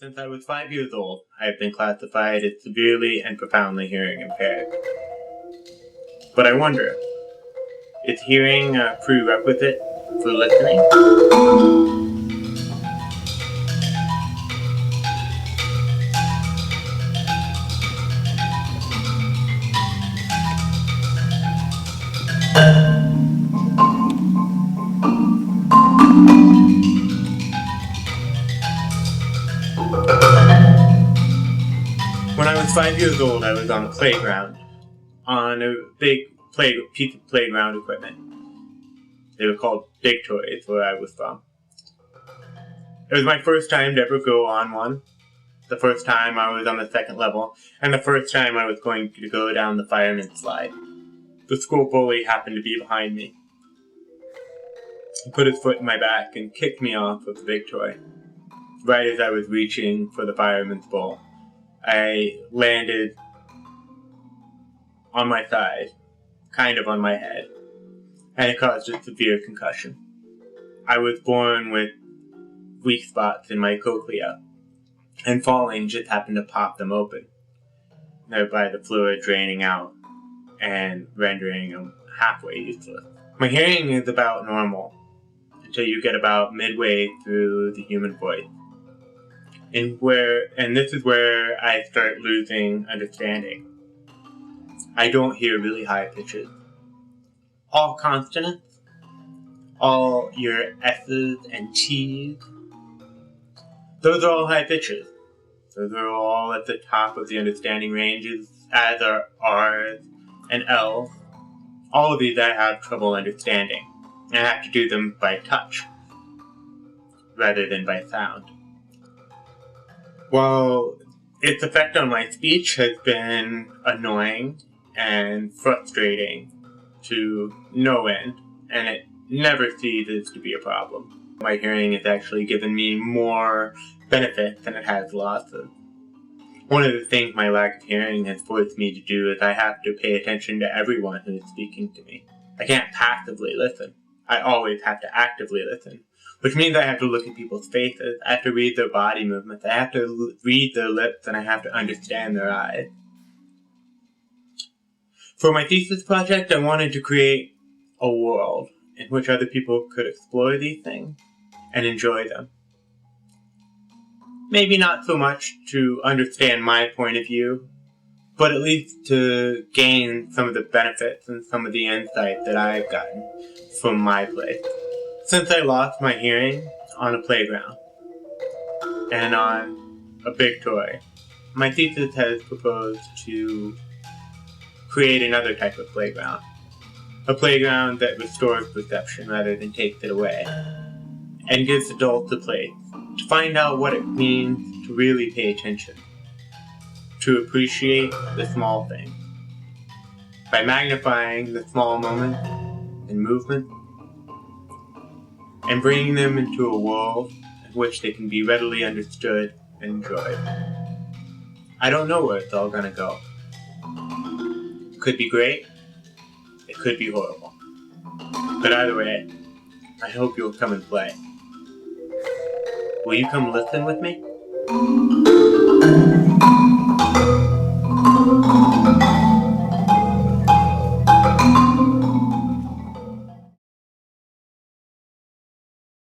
Since I was 5 years old, I have been classified as severely and profoundly hearing impaired. But I wonder, is hearing a prerequisite for listening? When I was 5 years old, I was on a playground, on a big piece of playground equipment. They were called big toys where I was from. It was my first time to ever go on one, the first time I was on the second level, and the first time I was going to go down the fireman's slide. The school bully happened to be behind me. He put his foot in my back and kicked me off of the big toy. Right as I was reaching for the fireman's bowl, I landed on my side, kind of on my head, and it caused a severe concussion. I was born with weak spots in my cochlea, and falling just happened to pop them open, thereby the fluid draining out and rendering them halfway useless. My hearing is about normal until you get about midway through the human voice. And this is where I start losing understanding. I don't hear really high pitches. All consonants, all your S's and T's, those are all high pitches. Those are all at the top of the understanding ranges, as are R's and L's. All of these I have trouble understanding, and I have to do them by touch, rather than by sound. While its effect on my speech has been annoying and frustrating to no end, and it never ceases to be a problem. My hearing has actually given me more benefits than it has losses. One of the things my lack of hearing has forced me to do is I have to pay attention to everyone who is speaking to me. I can't passively listen. I always have to actively listen, which means I have to look at people's faces, I have to read their body movements, I have to read their lips, and I have to understand their eyes. For my thesis project, I wanted to create a world in which other people could explore these things and enjoy them. Maybe not so much to understand my point of view, but at least to gain some of the benefits and some of the insight that I've gotten from my place. Since I lost my hearing on a playground and on a big toy, my thesis has proposed to create another type of playground. A playground that restores perception rather than takes it away, and gives adults a place to find out what it means to really pay attention, to appreciate the small things, by magnifying the small moments and movements, and bringing them into a world in which they can be readily understood and enjoyed. I don't know where it's all gonna go. It could be great, it could be horrible. But either way, I hope you'll come and play. Will you come listen with me?